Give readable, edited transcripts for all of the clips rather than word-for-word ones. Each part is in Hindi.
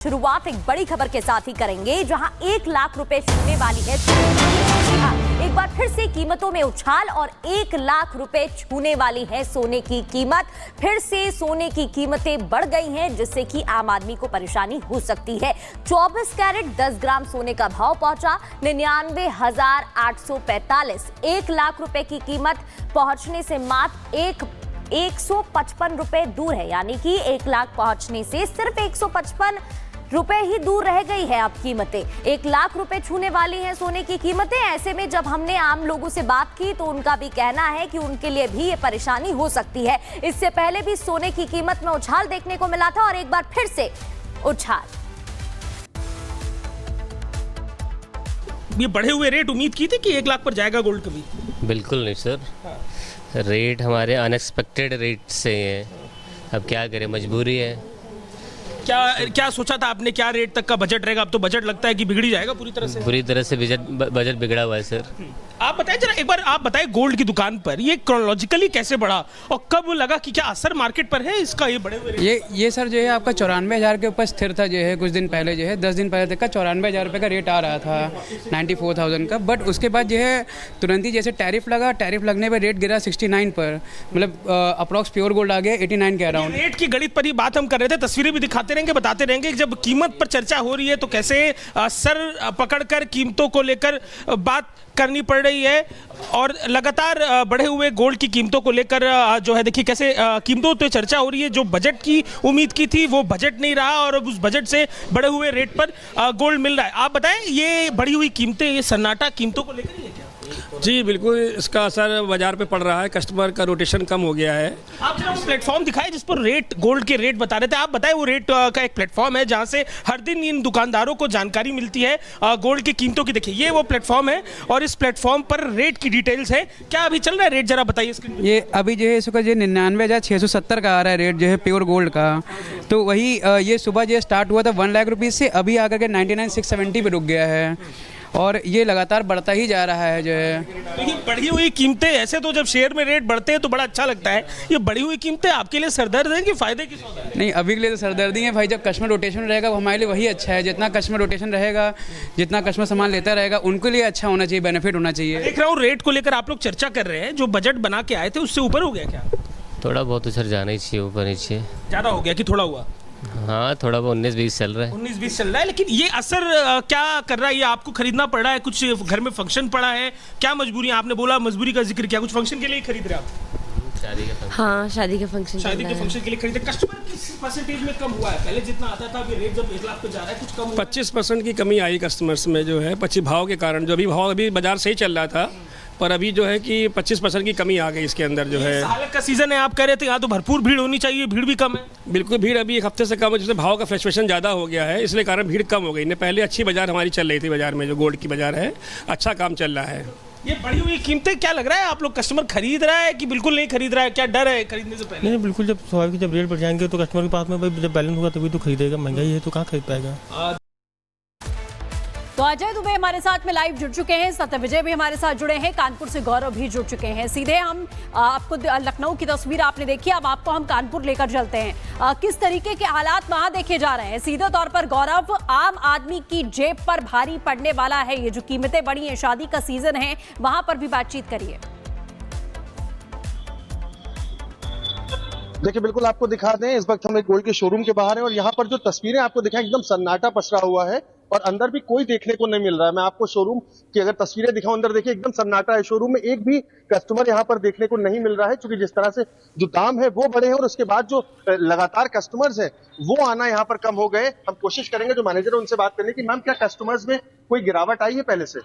शुरुआत एक बड़ी खबर के साथ ही करेंगे जहां 1 लाख रुपए छूने वाली है। एक बार फिर से कीमतों में उछाल और 1 लाख रुपए छूने वाली है सोने की कीमत। फिर से सोने की कीमतें बढ़ गई हैं जिससे कि आम आदमी को परेशानी हो सकती है। 24 कैरेट 10 ग्राम सोने का भाव पहुंचा 99,845। 1 लाख रुपए की कीमत पहुंचने से मात्र 155 रुपए दूर है, यानी कि 1 लाख पहुंचने से सिर्फ 155 रुपए ही दूर रह गई है अब कीमतें। 1 लाख रुपए छूने वाली हैं सोने की कीमतें। ऐसे में जब हमने आम लोगों से बात की तो उनका भी कहना है कि उनके लिए भी ये परेशानी हो सकती है। इससे पहले भी सोने की कीमत में उछाल देखने को मिला था और एक बार फिर से उछाल। ये बढ़े हुए रेट उम्मीद की थी कि 1 लाख पर जाएगा गोल्ड कभी? बिल्कुल नहीं सर, रेट हमारे अनएक्सपेक्टेड रेट से हैं। अब क्या करें, मजबूरी है। क्या सोचा था आपने, क्या रेट तक का बजट रहेगा? अब तो बजट लगता है कि बिगड़ ही जाएगा पूरी तरह से। बजट बिगड़ा हुआ है सर। आप बताएं जरा, एक बार आप बताएं गोल्ड की दुकान पर ये क्रोनोलॉजिकली कैसे बढ़ा और कब लगा कि क्या असर मार्केट पर है इसका ये बढ़े हुए रेट? ये सर जो है आपका 94,000 के ऊपर स्थिर था। जो है कुछ दिन पहले जो है 10 दिन पहले तक का 94,000 रुपये का रेट आ रहा था 94,000 का। बट उसके बाद जो है तुरंत ही जैसे टैरिफ लगा, टैरिफ लगने पर रेट गिरा 69 पर, मतलब अप्रॉक्स प्योर गोल्ड आ गया 89 के अराउंड। रेट की गणित पर ही बात हम कर रहे थे, तस्वीरें भी दिखाते रहेंगे, बताते रहेंगे। जब कीमत पर चर्चा हो रही है तो कैसे सर पकड़कर कीमतों को लेकर बात करनी पड़ रही है और लगातार बढ़े हुए गोल्ड की कीमतों को लेकर जो है देखिए कैसे कीमतों पे चर्चा हो रही है। जो बजट की उम्मीद की थी वो बजट नहीं रहा और अब उस बजट से बढ़े हुए रेट पर गोल्ड मिल रहा है। आप बताएं ये बढ़ी हुई कीमतें, ये सन्नाटा कीमतों को लेकर ही है क्या? जी बिल्कुल, इसका असर बाजार पे पड़ रहा है। कस्टमर का रोटेशन कम हो गया है। आप जरा वो प्लेटफॉर्म दिखाएं जिस पर रेट, गोल्ड के रेट बता रहे थे। आप बताएं वो रेट का एक प्लेटफॉर्म है जहां से हर दिन इन दुकानदारों को जानकारी मिलती है गोल्ड की कीमतों की। देखिए ये वो प्लेटफॉर्म है और इस प्लेटफॉर्म पर रेट की डिटेल्स है। क्या अभी चल रहा है रेट, जरा बताइए स्क्रीन पर। ये अभी जो है इसका जो 99,670 का आ रहा है रेट जो है प्योर गोल्ड का। तो वही ये सुबह जो स्टार्ट हुआ था 1 लाख रुपीज़ से, अभी आकर के 99,670 पे रुक गया है और ये लगातार बढ़ता ही जा रहा है जो है। तो ये बढ़ी हुई कीमतें, ऐसे तो जब शेयर में रेट बढ़ते हैं तो बड़ा अच्छा लगता है, ये बढ़ी हुई कीमतें आपके लिए सरदर्द है कि फायदे की सौदा है? नहीं, अभी के लिए तो सरदर्दी है भाई। जब कस्टमर रोटेशन रहेगा वो हमारे लिए वही अच्छा है। जितना कस्टमर रोटेशन रहेगा, जितना कस्टमर सामान लेता रहेगा, उनके लिए अच्छा होना चाहिए, बेनिफिट होना चाहिए। देख रहा हूँ रेट को लेकर आप लोग चर्चा कर रहे हैं, जो बजट बना के आए थे उससे ऊपर हो गया क्या? थोड़ा बहुत तो सर जाना ही चाहिए, ऊपर नीचे। ज़्यादा हो गया कि थोड़ा हुआ? हाँ, थोड़ा बहुत 19-20 चल रहा है। 19-20 चल रहा है, लेकिन ये असर क्या कर रहा है? ये आपको खरीदना पड़ रहा है, कुछ घर में फंक्शन पड़ा है, क्या मजबूरी? आपने बोला मजबूरी का जिक्र किया, कुछ फंक्शन के लिए खरीद रहे आप? शादी का फंक्शन। हाँ, शादी के फंक्शन के लिए खरीदे। कस्टमर किस परसेंटेज में कम हुआ है? पहले जितना आता था अभी रेट जब 1 लाख पे जा रहा है कुछ कम हुआ? 25% की कमी आई कस्टमर्स में जो है 25 भाव के कारण। जो अभी भाव अभी बाजार सही चल रहा था, पर अभी जो है कि 25% की कमी आ गई इसके अंदर जो है। हालत का सीजन है, आप कह रहे थे यहाँ तो भरपूर भीड़ होनी चाहिए, भीड़ भी कम है। बिल्कुल, भीड़ अभी 1 हफ्ते से कम है, जिससे भाव का फ्लक्चुएशन ज़्यादा हो गया है, इसलिए कारण भीड़ कम हो गई। ने पहले अच्छी बाजार हमारी चल रही थी, बाजार में जो गोल्ड की बाजार है अच्छा काम चल रहा है। ये बढ़ी हुई कीमतें क्या लग रहा है आप लोग कस्टमर खरीद रहा है कि बिल्कुल नहीं खरीद रहा है? क्या डर है खरीदने से पहले? नहीं, बिल्कुल, जब स्वाभाविक जब रेट बढ़ जाएंगे तो कस्टमर के पास में भाई जब बैलेंस होगा तभी तो खरीदेगा। महंगाई है तो कहाँ खरीद पाएगा। तो अजय दुबे हमारे साथ में लाइव जुड़ चुके हैं, सत्यविजय भी हमारे साथ जुड़े हैं, कानपुर से गौरव भी जुड़ चुके हैं। सीधे हम आपको लखनऊ की तस्वीर आपने देखी, अब आपको हम कानपुर लेकर चलते हैं। किस तरीके के हालात वहां देखे जा रहे हैं? सीधे तौर पर गौरव, आम आदमी की जेब पर भारी पड़ने वाला है ये जो कीमतें बढ़ी हैं, शादी का सीजन है, वहां पर भी बातचीत करिए। देखिए बिल्कुल आपको दिखा दें, इस वक्त हम एक गोल्ड के शोरूम के बाहर हैं और यहाँ पर जो तस्वीरें आपको दिखाएं एकदम सन्नाटा पसरा हुआ है और अंदर भी कोई देखने को नहीं मिल रहा है। मैं आपको शोरूम की अगर तस्वीरें दिखाऊं, अंदर देखिए एकदम सन्नाटा है। शोरूम में एक भी कस्टमर यहाँ पर देखने को नहीं मिल रहा है, क्योंकि जिस तरह से जो दाम है वो बढ़े हैं और उसके बाद जो लगातार कस्टमर्स हैं वो आना यहाँ पर कम हो गए। हम कोशिश करेंगे जो मैनेजर है उनसे बात करने की। मैम, क्या कस्टमर्स में कोई गिरावट आई है पहले से?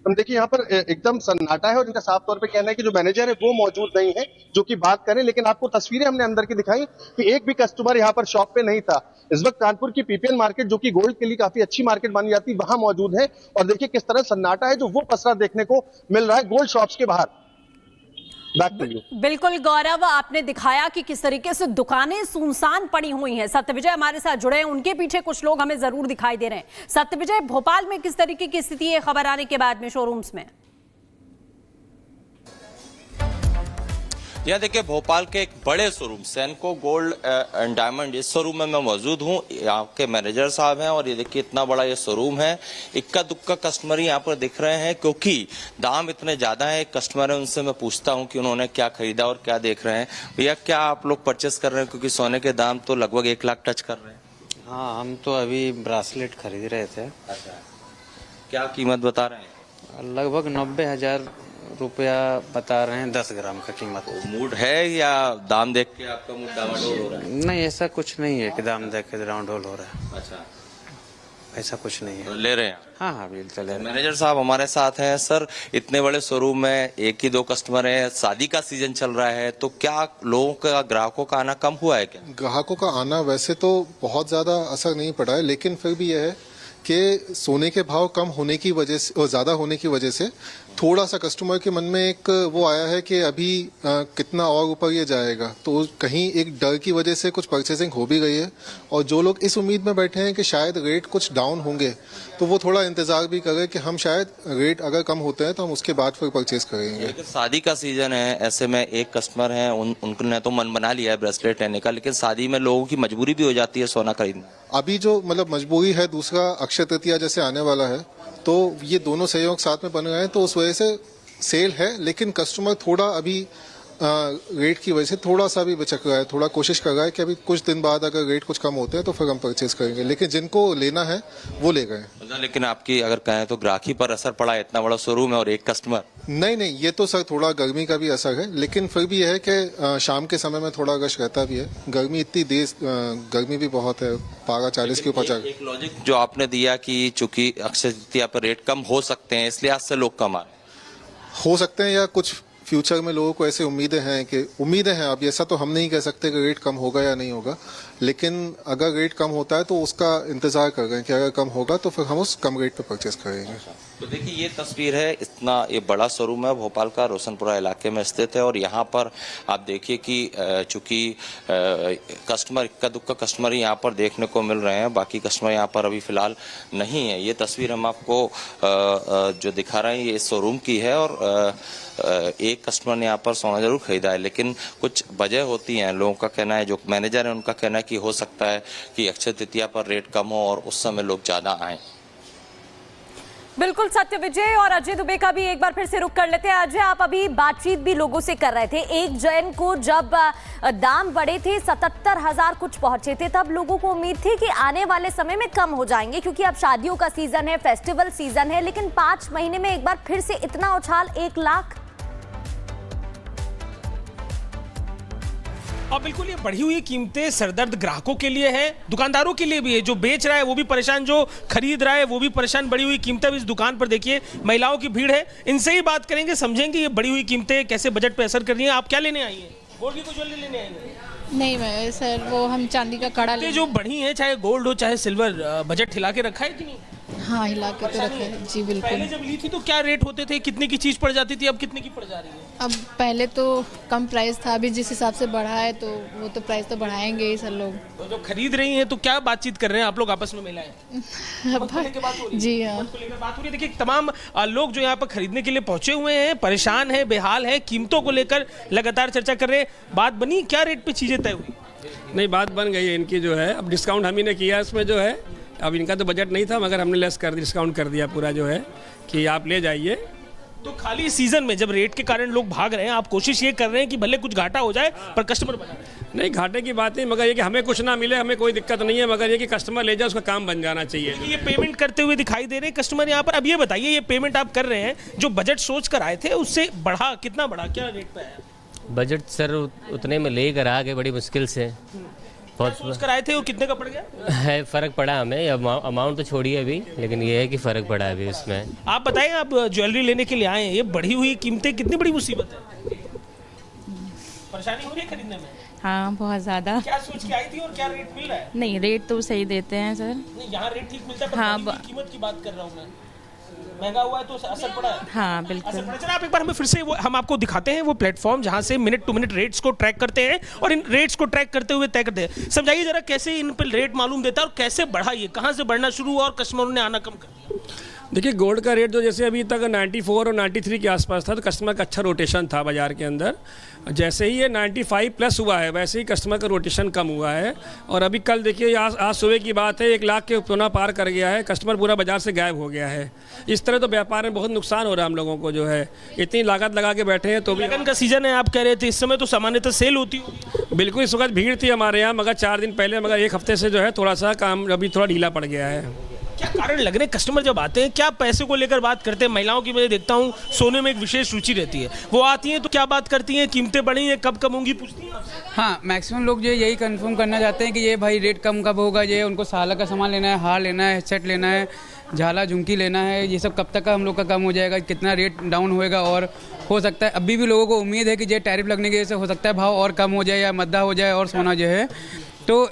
हम देखिए यहाँ पर एकदम सन्नाटा है और इनका साफ तौर पे कहना है कि जो मैनेजर है वो मौजूद नहीं है जो कि बात करें। लेकिन आपको तस्वीरें हमने अंदर की दिखाई कि एक भी कस्टमर यहाँ पर शॉप पे नहीं था। इस वक्त कानपुर की पीपीएन मार्केट, जो कि गोल्ड के लिए काफी अच्छी मार्केट मानी जाती है, वहां मौजूद है और देखिए किस तरह सन्नाटा है जो वो पसरा देखने को मिल रहा है गोल्ड शॉप्स के बाहर। बिल्कुल गौरव, आपने दिखाया कि किस तरीके से दुकानें सुनसान पड़ी हुई हैं। सत्यविजय हमारे साथ जुड़े हैं, उनके पीछे कुछ लोग हमें जरूर दिखाई दे रहे हैं। सत्यविजय, भोपाल में किस तरीके की स्थिति है खबर आने के बाद में शोरूम्स में? यहाँ देखिए भोपाल के एक बड़े शोरूम सेनको गोल्ड एंड डायमंड, इस शोरूम में मैं मौजूद हूँ। यहाँ के मैनेजर साहब हैं और ये देखिए इतना बड़ा ये शोरूम है। इक्का दुक्का कस्टमर यहाँ पर दिख रहे हैं क्योंकि दाम इतने ज्यादा है। एक कस्टमर है, उनसे मैं पूछता हूँ कि उन्होंने क्या खरीदा और क्या देख रहे हैं। भैया क्या आप लोग परचेस कर रहे हैं, क्योंकि सोने के दाम तो लगभग 1 लाख टच कर रहे हैं? हाँ, हम तो अभी ब्रासलेट खरीद रहे थे। अच्छा, क्या कीमत बता रहे हैं? लगभग 90,000 रुपया बता रहे हैं 10 ग्राम का कीमत। मूड है या दाम देख के आपका मूड डामाडोल हो रहा है? नहीं, ऐसा कुछ नहीं है कि दाम देख के डामाडोल हो रहा है। अच्छा, ऐसा कुछ नहीं है। ले रहे हैं? हाँ हाँ, बिल्कुल ले रहे हैं। मैनेजर साहब हमारे साथ हैं। सर, इतने बड़े शोरूम में 1 ही 2 कस्टमर हैं, शादी का सीजन चल रहा है, तो क्या लोगों का, ग्राहकों का आना कम हुआ है क्या? ग्राहकों का आना वैसे तो बहुत ज़्यादा असर नहीं पड़ा है, लेकिन फिर भी यह है कि सोने के भाव कम होने की वजह से और ज़्यादा होने की वजह से थोड़ा सा कस्टमर के मन में एक वो आया है कि अभी कितना और ऊपर ये जाएगा, तो कहीं एक डर की वजह से कुछ परचेसिंग हो भी गई है। और जो लोग इस उम्मीद में बैठे हैं कि शायद रेट कुछ डाउन होंगे, तो वो थोड़ा इंतजार भी करें कि हम शायद रेट अगर कम होते हैं तो हम उसके बाद फिर परचेज करेंगे। शादी का सीजन है, ऐसे में एक कस्टमर है, उन्होंने तो मन बना लिया है ब्रेसलेट लेने का, लेकिन शादी में लोगों की मजबूरी भी हो जाती है सोना खरीदना। अभी जो मतलब मजबूरी है, दूसरा अक्षय तृतीया जैसे आने वाला है, तो ये दोनों सहयोग साथ में बन रहे हैं, तो उस वजह से सेल है। लेकिन कस्टमर थोड़ा अभी रेट की वजह से थोड़ा सा भी बचक रहा है, थोड़ा कोशिश कर रहा है कि अभी कुछ दिन बाद अगर रेट कुछ कम होते हैं तो फिर हम परचेज करेंगे, लेकिन जिनको लेना है वो ले गए। लेकिन आपकी अगर कहें तो ग्राहकी पर असर पड़ा है, इतना बड़ा शोरूम है और एक कस्टमर? नहीं, ये तो सर थोड़ा गर्मी का भी असर है, लेकिन फिर भी यह है कि शाम के समय में थोड़ा रश रहता भी है। गर्मी इतनी गर्मी भी बहुत है, पारा 40 के ऊपर। एक लॉजिक जो आपने दिया कि चूंकि अक्षय तृतीया पर रेट कम हो सकते हैं, इसलिए आज से लोग कम आ रहे हो सकते हैं, या कुछ फ्यूचर में लोगों को ऐसे उम्मीदें हैं। अब ऐसा तो हम नहीं कह सकते कि रेट कम होगा या नहीं होगा, लेकिन अगर रेट कम होता है तो उसका इंतजार कर रहे हैं कि अगर कम होगा तो फिर हम उस कम रेट पे परचेज करेंगे। तो देखिए ये तस्वीर है, इतना ये बड़ा शोरूम है, भोपाल का रोशनपुरा इलाके में स्थित है। और यहाँ पर आप देखिए कि चूंकि कस्टमर इक्का दुक्का कस्टमर ही यहाँ पर देखने को मिल रहे हैं, बाकी कस्टमर यहाँ पर अभी फिलहाल नहीं है। ये तस्वीर हम आपको जो दिखा रहे हैं ये इस शोरूम की है। और एक कस्टमर ने यहाँ पर सोना जरूर खरीदा है, लेकिन कुछ वजह होती हैं। लोगों का कहना है, जो मैनेजर है उनका कहना है कि हो सकता है कि अक्षय तृतीया पर रेट कम हो और उस समय लोग ज्यादा आए। बिल्कुल सत्य विजय। और अजय दुबे का भी एक बार फिर से रुख कर लेते हैं। अजय, आप अभी बातचीत भी लोगों से कर रहे थे। 1 जन को जब दाम बढ़े थे, 77,000 कुछ पहुंचे थे, तब लोगों को उम्मीद थी कि आने वाले समय में कम हो जाएंगे, क्योंकि अब शादियों का सीजन है, फेस्टिवल सीजन है। लेकिन 5 महीने में एक बार फिर से इतना उछाल, 1 लाख। और बिल्कुल ये बढ़ी हुई कीमतें सरदर्द ग्राहकों के लिए है, दुकानदारों के लिए भी है। जो बेच रहा है वो भी परेशान, जो खरीद रहा है वो भी परेशान। बढ़ी हुई कीमतें इस दुकान पर देखिए, महिलाओं की भीड़ है, इनसे ही बात करेंगे, समझेंगे ये बढ़ी हुई कीमतें कैसे बजट पे असर कर रही हैं। आप क्या लेने आई हैं? गोल्ड की कोई ज्वेलरी लेने आई हैं? नहीं मैं सर, वो हम चांदी का कड़ा ले। जो बढ़ी है, चाहे गोल्ड हो चाहे सिल्वर, बजट हिला के रखा है कि नहीं? हाँ, हिला के तो रखे हैं जी, बिल्कुल। पहले जब ली थी तो क्या रेट होते थे, कितने की चीज पड़ जाती थी, अब कितने की पड़ जा रही है? अब पहले तो कम प्राइस था, अभी जिस हिसाब से बढ़ा है तो वो तो प्राइस तो बढ़ाएंगे ही सर लोग। तो जो खरीद रही हैं तो क्या बातचीत कर रहे हैं आप लोग आपस में, महिलाएं? जी हाँ, बात हो रही है। देखिए तमाम लोग जो यहाँ पर खरीदने के लिए पहुंचे हुए हैं, परेशान है, बेहाल है, कीमतों को लेकर लगातार चर्चा कर रहे हैं। बात बनी, क्या रेट पे चीजें तय हुई? नहीं, बात बन गई है इनकी जो है। अब डिस्काउंट हम ही ने किया इसमें जो है। अब इनका तो बजट नहीं था, मगर हमने लेस कर दिया, डिस्काउंट कर दिया पूरा जो है कि आप ले जाइए। तो खाली सीजन में जब रेट के कारण लोग भाग रहे हैं, आप कोशिश ये कर रहे हैं कि भले कुछ घाटा हो जाए पर कस्टमर बना रहे। नहीं, घाटे की बात नहीं, मगर ये कि हमें कुछ ना मिले, हमें कोई दिक्कत नहीं है, मगर ये कि कस्टमर ले जाए, उसका काम बन जाना चाहिए। ये पेमेंट करते हुए दिखाई दे रहे हैं कस्टमर यहाँ पर। अब ये बताइए, ये पेमेंट आप कर रहे हैं, जो बजट सोच कर आए थे उससे बढ़ा, कितना बढ़ा, क्या रेट पे आया? बजट सर उतने में लेकर आ गए, बड़ी मुश्किल से। बहुत सोच कर आए थे, और कितने का पड़ गया? है, फर्क पड़ा हमें। अमाउंट तो छोड़िए अभी, लेकिन ये है कि फर्क पड़ा अभी उसमें। आप बताएं, आप ज्वेलरी लेने के लिए आए हैं, ये बढ़ी हुई कीमतें कितनी बड़ी मुसीबत है? परेशानी हो रही है खरीदने में? हाँ, बहुत ज़्यादा। क्या सोच के आई थी और क्या रेट मिल रहा है? नहीं, रेट तो सही देते हैं सर। नहीं, यहाँ रेट ठीक मिलता है, पर हाँ, कीमत की बात कर रहा हूँ मैं। महंगा हुआ है तो असर पड़ा है। हाँ, बिल्कुल। चलिए आप एक बार हमें फिर से हम आपको दिखाते हैं वो प्लेटफॉर्म जहां से मिनट टू मिनट रेट्स को ट्रैक करते हैं और इन रेट्स को ट्रैक करते हुए तय करते हैं। समझाइए जरा कैसे इन पर रेट मालूम देता है और कैसे बढ़ा, ये कहां से बढ़ना शुरू हुआ और कस्टमरों ने आना कम कर दिया? देखिए गोल्ड का रेट जो जैसे अभी तक 94 और 93 के आसपास था तो कस्टमर का अच्छा रोटेशन था बाज़ार के अंदर। जैसे ही ये 95 प्लस हुआ है वैसे ही कस्टमर का रोटेशन कम हुआ है। और अभी कल देखिए आज सुबह की बात है 1 लाख के कोना पार कर गया है, कस्टमर पूरा बाज़ार से गायब हो गया है। इस तरह तो व्यापार में बहुत नुकसान हो रहा है हम लोगों को, जो है इतनी लागत लगा के बैठे हैं तो भी। लगन का सीजन है आप कह रहे थे, इस समय तो सामान्यतः सेल होती होगी। बिल्कुल इस वक्त भीड़ थी हमारे यहाँ, मगर 4 दिन पहले, मगर 1 हफ्ते से जो है थोड़ा सा काम अभी थोड़ा ढीला पड़ गया है। क्या कारण लग रहे हैं? कस्टमर जब आते हैं क्या पैसे को लेकर बात करते हैं? महिलाओं की मैं देखता हूँ सोने में एक विशेष रुचि रहती है, वो आती हैं तो क्या बात करती हैं? कीमतें बढ़ी हैं, कब कम होंगी, पूछती हैं? हाँ, मैक्सिमम लोग जो यही कंफर्म करना चाहते हैं कि ये भाई रेट कम कब होगा, ये उनको साला का सामान लेना है, हार लेना है, सेट लेना है, झाला झुमकी लेना है, ये सब कब तक का हम लोग का कम हो जाएगा, कितना रेट डाउन होएगा। और हो सकता है अभी भी लोगों को उम्मीद है कि ये टैरिफ लगने की वजह से हो सकता है भाव और कम हो जाए या मद्दा हो जाए और सोना जो है। तो